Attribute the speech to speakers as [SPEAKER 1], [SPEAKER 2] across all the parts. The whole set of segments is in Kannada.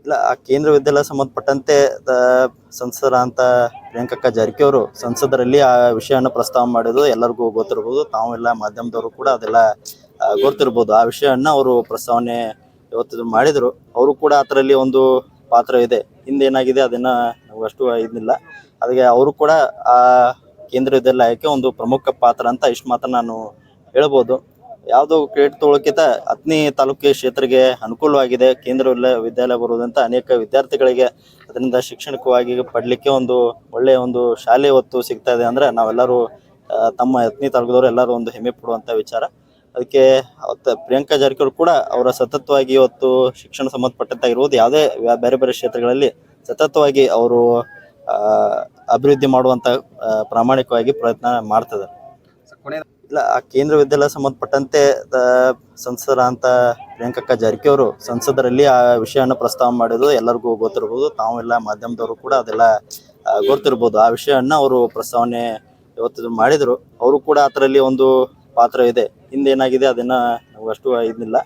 [SPEAKER 1] ಇಲ್ಲ, ಆ ಕೇಂದ್ರ ವಿದ್ಯಾಲಯ ಸಂಬಂಧಪಟ್ಟಂತೆ ಸಂಸದರಾದಂಥ ಪ್ರಿಯಾಂಕಕ್ಕ ಜಾರಕಿಹೊಳಿ ಸಂಸದರಲ್ಲಿ ಆ ವಿಷಯವನ್ನು ಪ್ರಸ್ತಾವ ಮಾಡಿದ್ದು ಎಲ್ಲರಿಗೂ ಗೊತ್ತಿರ್ಬೋದು. ತಾವೆಲ್ಲ ಮಾಧ್ಯಮದವರು ಕೂಡ ಅದೆಲ್ಲ ಗೊತ್ತಿರ್ಬೋದು. ಆ ವಿಷಯವನ್ನು ಅವರು ಪ್ರಸ್ತಾವನೆ ಇವತ್ತು ಮಾಡಿದರು. ಅವರು ಕೂಡ ಅದರಲ್ಲಿ ಒಂದು ಪಾತ್ರ ಇದೆ. ಹಿಂದೇನಾಗಿದೆ ಅದನ್ನ ನಾವು ಅಷ್ಟು ಇದಿಲ್ಲ. ಅದಕ್ಕೆ ಅವರು ಕೂಡ ಆ ಕೇಂದ್ರ ವಿದ್ಯಾಲಯಕ್ಕೆ ಒಂದು ಪ್ರಮುಖ ಪಾತ್ರ ಅಂತ ಇಷ್ಟು ಮಾತ್ರ ನಾನು ಹೇಳ್ಬೋದು. ಯಾವುದೋ ಕ್ರೆಡಿಟ್ ತೊಗೊಳಕ್ಕಿಂತ ಹತ್ತನೇ ತಾಲೂಕಿನ ಕ್ಷೇತ್ರಕ್ಕೆ ಅನುಕೂಲವಾಗಿದೆ ಕೇಂದ್ರ ವಿದ್ಯಾಲಯ ಬರುವುದಂತ ಅನೇಕ ವಿದ್ಯಾರ್ಥಿಗಳಿಗೆ ಅದರಿಂದ ಶೈಕ್ಷಣಿಕವಾಗಿ ಪಡಲಿಕ್ಕೆ ಒಂದು ಒಳ್ಳೆಯ ಒಂದು ಶಾಲೆ ಹೊತ್ತು ಸಿಗ್ತಾ ಇದೆ ಅಂದರೆ ನಾವೆಲ್ಲರೂ ತಮ್ಮ ಹತ್ತನೇ ತಾಲೂಕದವರು ಎಲ್ಲರೂ ಒಂದು ಹೆಮ್ಮೆ ಪಡುವಂಥ ವಿಚಾರ. ಅದಕ್ಕೆ ಪ್ರಿಯಾಂಕಾ ಜಾರಕಿಹೊಳಿ ಕೂಡ ಅವರ ಸತತವಾಗಿ ಇವತ್ತು ಶಿಕ್ಷಣ ಸಂಬಂಧಪಟ್ಟಂತಾಗಿರ್ಬೋದು, ಯಾವುದೇ ಬೇರೆ ಬೇರೆ ಕ್ಷೇತ್ರಗಳಲ್ಲಿ ಸತತವಾಗಿ ಅವರು ಅಭಿವೃದ್ಧಿ ಮಾಡುವಂಥ ಪ್ರಾಮಾಣಿಕವಾಗಿ ಪ್ರಯತ್ನ ಮಾಡ್ತಿದ್ದಾರೆ. ಇಲ್ಲ, ಆ ಕೇಂದ್ರ ವಿದ್ಯಾಲಯ ಸಂಬಂಧಪಟ್ಟಂತೆ ಸಂಸದರಾದಂಥ ಪ್ರಿಯಾಂಕಕ್ಕ ಜಾರಕಿಹೊಳಿ ಸಂಸದರಲ್ಲಿ ಆ ವಿಷಯವನ್ನು ಪ್ರಸ್ತಾವ ಮಾಡಿದ್ದು ಎಲ್ಲರಿಗೂ ಗೊತ್ತಿರ್ಬೋದು. ತಾವೆಲ್ಲ ಮಾಧ್ಯಮದವರು ಕೂಡ ಅದೆಲ್ಲ ಗೊತ್ತಿರ್ಬೋದು. ಆ ವಿಷಯವನ್ನು ಅವರು ಪ್ರಸ್ತಾವನೆ ಇವತ್ತು ಮಾಡಿದರು. ಅವರು ಕೂಡ ಅದರಲ್ಲಿ ಒಂದು ಪಾತ್ರ ಇದೆ. ಹಿಂದೇನಾಗಿದೆ ಅದನ್ನ ನಾವು ಅಷ್ಟು ಇದಿಲ್ಲ.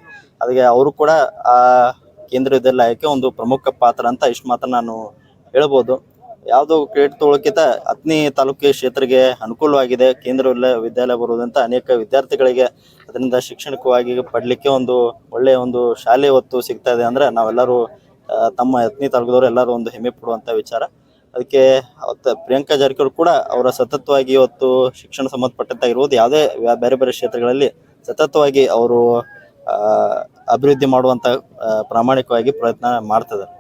[SPEAKER 1] ಅದಕ್ಕೆ ಅವರು ಕೂಡ ಆ ಕೇಂದ್ರ ವಿದ್ಯಾಲಯಕ್ಕೆ ಒಂದು ಪ್ರಮುಖ ಪಾತ್ರ ಅಂತ ಇಷ್ಟು ಮಾತ್ರ ನಾನು ಹೇಳ್ಬೋದು. ಯಾವುದೋ ಕ್ರೆಡಿಟ್ ತೊಗೊಳಕ್ಕಿಂತ ಹತ್ತನೇ ತಾಲೂಕಿನ ಕ್ಷೇತ್ರಕ್ಕೆ ಅನುಕೂಲವಾಗಿದೆ ಕೇಂದ್ರ ವಿದ್ಯಾಲಯ ಬರುವುದಂತ ಅನೇಕ ವಿದ್ಯಾರ್ಥಿಗಳಿಗೆ ಅದರಿಂದ ಶೈಕ್ಷಣಿಕವಾಗಿ ಪಡಲಿಕ್ಕೆ ಒಂದು ಒಳ್ಳೆಯ ಒಂದು ಶಾಲೆ ಹೊತ್ತು ಸಿಗ್ತಾ ಇದೆ ಅಂದರೆ ನಾವೆಲ್ಲರೂ ತಮ್ಮ ಹತ್ತನೇ ತಾಲೂಕದವರು ಎಲ್ಲರೂ ಒಂದು ಹೆಮ್ಮೆ ಪಡುವಂಥ ವಿಚಾರ. ಅದಕ್ಕೆ ಪ್ರಿಯಾಂಕಾ ಜಾರಕಿಹೊಳಿ ಕೂಡ ಅವರ ಸತತವಾಗಿ ಇವತ್ತು ಶಿಕ್ಷಣ ಸಂಬಂಧಪಟ್ಟಂತಾಗಿರ್ಬೋದು, ಯಾವುದೇ ಬೇರೆ ಬೇರೆ ಕ್ಷೇತ್ರಗಳಲ್ಲಿ ಸತತವಾಗಿ ಅವರು ಅಭಿವೃದ್ಧಿ ಮಾಡುವಂಥ ಪ್ರಾಮಾಣಿಕವಾಗಿ ಪ್ರಯತ್ನ ಮಾಡ್ತಿದ್ದಾರೆ.